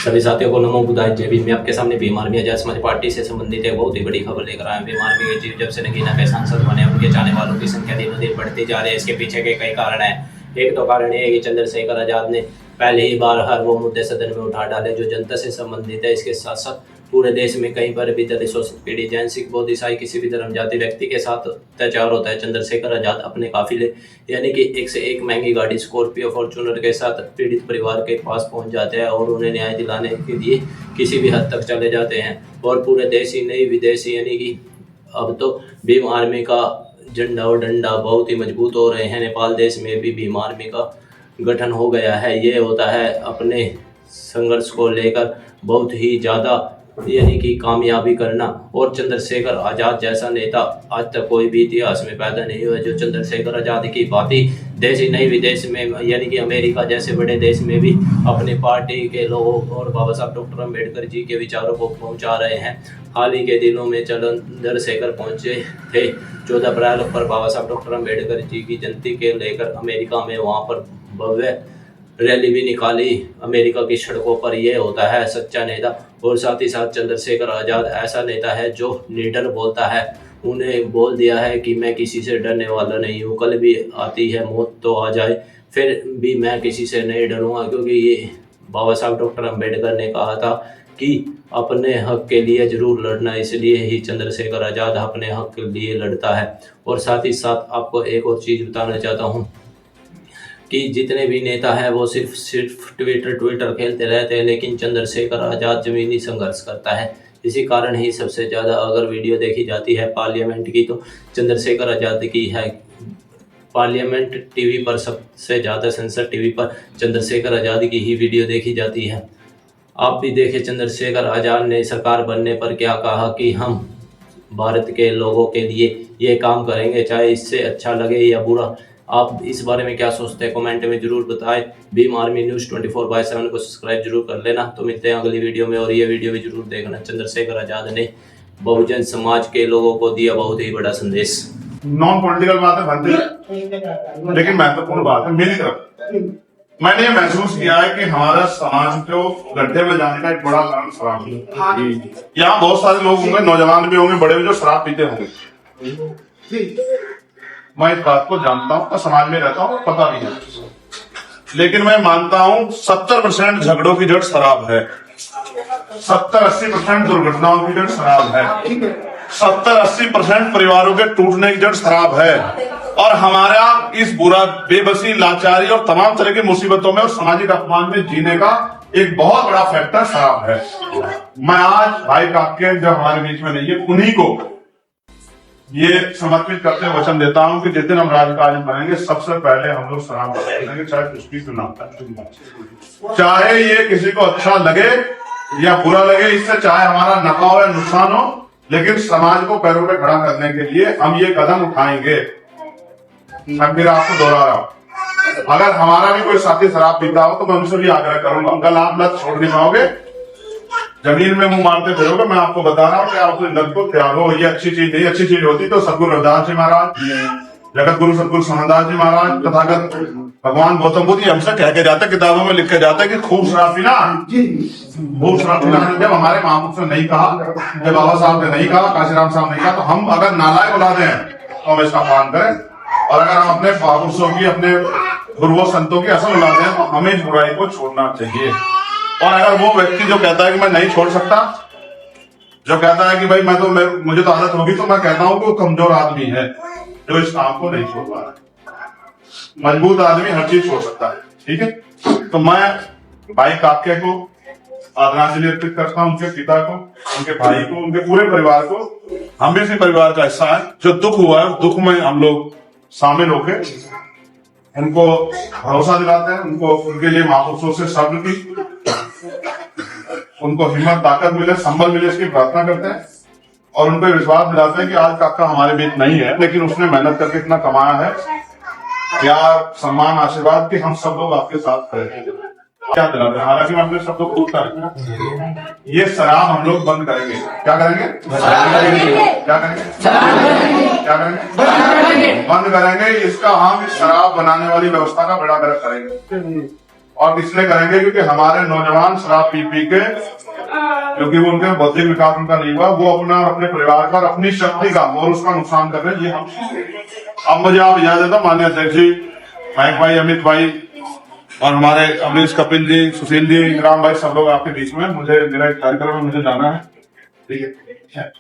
सभी साथियों को नमो बुधाय जय भीम। मैं आपके सामने भीम आर्मी आजाद समाज पार्टी से संबंधित एक बहुत ही बड़ी खबर लेकर आया। भीम आर्मी के चीफ जब से नगीना के सांसद बने उनके चाहने वालों की संख्या दिनों दिन बढ़ती जा रही है। इसके पीछे के कई कारण हैं। एक तो कारण ये है कि चंद्रशेखर आजाद ने पहले ही बार हर वो मुद्दे सदन में उठा डाले जो जनता से संबंधित है। इसके साथ साथ पूरे देश में कहीं पर भी दलित शोषित पीड़ित जैन सिख बौद्ध ईसाई किसी भी धर्म जाति व्यक्ति के साथ अत्याचार होता है। चंद्रशेखर आजाद अपने काफिले यानी कि एक से एक महंगी गाड़ी स्कॉर्पियो फॉर्च्यूनर के साथ पीड़ित परिवार के पास पहुंच जाते हैं और उन्हें न्याय दिलाने के लिए किसी भी हद तक चले जाते हैं। और पूरे देश ही नहीं विदेशी यानी कि अब तो भीम आर्मी का झंडा और डंडा बहुत ही मजबूत हो रहे हैं। नेपाल देश में भी भीम आर्मी का गठन हो गया है। ये होता है अपने संघर्ष को लेकर बहुत ही ज़्यादा यानी कि कामयाबी करना। और चंद्रशेखर आज़ाद जैसा नेता आज तक कोई भी इतिहास में पैदा नहीं हुआ जो चंद्रशेखर आज़ाद की बात ही देश ही नहीं विदेश में यानी कि अमेरिका जैसे बड़े देश में भी अपनी पार्टी के लोगों और बाबा साहब डॉक्टर अम्बेडकर जी के विचारों को पहुंचा रहे हैं। हाल ही के दिनों में चंद्रशेखर पहुंचे थे 14 अप्रैल पर बाबा साहब डॉक्टर अम्बेडकर जी की जयंती के लेकर अमेरिका में। वहाँ पर भव्य रैली भी निकाली अमेरिका की सड़कों पर। यह होता है सच्चा नेता। और साथ ही साथ चंद्रशेखर आज़ाद ऐसा नेता है जो निडर बोलता है। उन्हें बोल दिया है कि मैं किसी से डरने वाला नहीं हूँ, कल भी आती है मौत तो आ जाए फिर भी मैं किसी से नहीं डरूंगा। क्योंकि ये बाबा साहब डॉक्टर अम्बेडकर ने कहा था कि अपने हक के लिए जरूर लड़ना, इसलिए ही चंद्रशेखर आज़ाद अपने हक के लिए लड़ता है। और साथ ही साथ आपको एक और चीज़ बताना चाहता हूँ कि जितने भी नेता हैं वो सिर्फ ट्विटर खेलते रहते हैं, लेकिन चंद्रशेखर आज़ाद जमीनी संघर्ष करता है। इसी कारण ही सबसे ज़्यादा अगर वीडियो देखी जाती है पार्लियामेंट की तो चंद्रशेखर आज़ाद की है। पार्लियामेंट टीवी पर सबसे ज़्यादा संसद टीवी पर चंद्रशेखर आज़ाद की ही वीडियो देखी जाती है। आप भी देखें चंद्रशेखर आज़ाद ने सरकार बनने पर क्या कहा कि हम भारत के लोगों के लिए ये काम करेंगे, चाहे इससे अच्छा लगे या बुरा। आप इस बारे में क्या सोचते हैं कमेंट में जरूर बताएं। भीम आर्मी न्यूज़ 24/7 को सब्सक्राइब जरूर कर लेना। तो मिलते हैं अगली वीडियो में और ये वीडियो भी जरूर देखना। चंद्रशेखर आज़ाद ने बहुजन समाज के लोगों को दिया बहुत ही बड़ा संदेश। नॉन पॉलिटिकल बातें बनती, लेकिन महत्वपूर्ण बात है मेरी तरफ। मैंने ये महसूस किया है कि हमारा समाज को गड्ढे में जाने का एक बड़ा कारण शराब है। यहाँ बहुत सारे लोग होंगे, नौजवान भी होंगे, बड़े भी, जो शराब पीते होंगे। मैं इस बात को जानता हूँ और समाज में रहता हूँ, पता भी है। लेकिन मैं मानता हूँ 70% झगड़ों की जड़ शराब है, 70-80% दुर्घटनाओं की जड़ शराब है, 70-80% परिवारों के टूटने की जड़ शराब है। और हमारा इस बुरा बेबसी, लाचारी और तमाम तरह की मुसीबतों में और सामाजिक अपमान में जीने का एक बहुत बड़ा फैक्टर शराब है। मैं आज भाई काके जो हमारे बीच में नहीं है, उन्हीं को ये समर्पित करते हुए वचन देता हूं कि जिस दिन हम राजकाज करेंगे सबसे पहले हम लोग शराब करेंगे, चाहे कुछ भी सुना, चाहे ये किसी को अच्छा लगे या बुरा लगे, इससे चाहे हमारा नफा हो या नुकसान हो, लेकिन समाज को पैरों पे खड़ा करने के लिए हम ये कदम उठाएंगे। मैं फिर आपको दोहरा रहा हूं, अगर हमारा भी कोई साथी शराब पीता हो तो मैं उनसे भी आग्रह करूंगा, कल आप लत छोड़ नहीं पाओगे, जमीन में मुंह मारते फिरोगे। मैं आपको बता रहा हूँ कि आप अपने लत को त्यागो। ये अच्छी चीज नहीं, अच्छी चीज होती तो सदगुरु रविदास जी महाराज, जगत गुरु सदगुरु समदास जी महाराज, तथागत भगवान गौतम बुद्ध हमसे कह के जाते, किताबों में लिख के जाते कि खूब शराब पीना, खूब शराब पीना। जब हमारे महापुरुषों ने नहीं कहा, जब बाबा साहब ने नहीं कहा, काशीराम साहब ने नहीं कहा, तो हम अगर नालायक औलादे हैं तो हम इसका पालन करें। और अगर हम अपने महापुरुषों की, अपने गुरुओं संतों की असल औलादे हैं तो हमें इस बुराई को छोड़ना चाहिए। और अगर वो व्यक्ति जो कहता है कि मैं नहीं छोड़ सकता, जो कहता है कि भाई मुझे तो आदत होगी, तो मैं कहता हूं कि वो कमजोर आदमी है जो इस काम को नहीं छोड़ पा रहा। मजबूत आदमी हर चीज छोड़ सकता है, ठीक है। तो मैं भाई काके को आदरांजलि अर्पित करता हूं, उनके पिता को, उनके भाई को, उनके पूरे परिवार को। हम भी इसी परिवार का हिस्सा है। जो दुख हुआ है, दुख में हम लोग शामिल होकर उनको भरोसा दिलाते हैं, उनको उनके लिए महापुरुषों से शब्द की उनको हिम्मत, ताकत मिले, संबल मिले, इसकी प्रार्थना करते हैं। और उनको विश्वास दिलाते हैं कि आज काका हमारे बीच नहीं है, लेकिन उसने मेहनत करके इतना कमाया है, प्यार, सम्मान, आशीर्वाद कि हम सब लोग आपके साथ खड़े हैं। क्या दिलाते हैं, हालांकि हम अपने शब्दों को पूछता है। ये शराब हम लोग बंद करेंगे। क्या करेंगे? क्या करेंगे? क्या करेंगे? बंद करेंगे। इसका हम इस शराब बनाने वाली व्यवस्था का बेड़ा गर्क करेंगे। और इसलिए करेंगे क्योंकि हमारे नौजवान शराब पी पी के, क्योंकि वो उनके बौद्धिक विकास उनका नहीं हुआ, वो अपने परिवार का, अपनी शक्ति का और उसका नुकसान कर रहे हैं। ये हम अब मुझे आप इजाजत देता, माननीय अध्यक्ष जी, मयंक भाई, अमित भाई और हमारे अमरीश, कपिल जी, सुशील जी, राम भाई, सब लोग आपके बीच में, मुझे मेरा एक कार्यक्रम है, मुझे जाना है। ठीक है।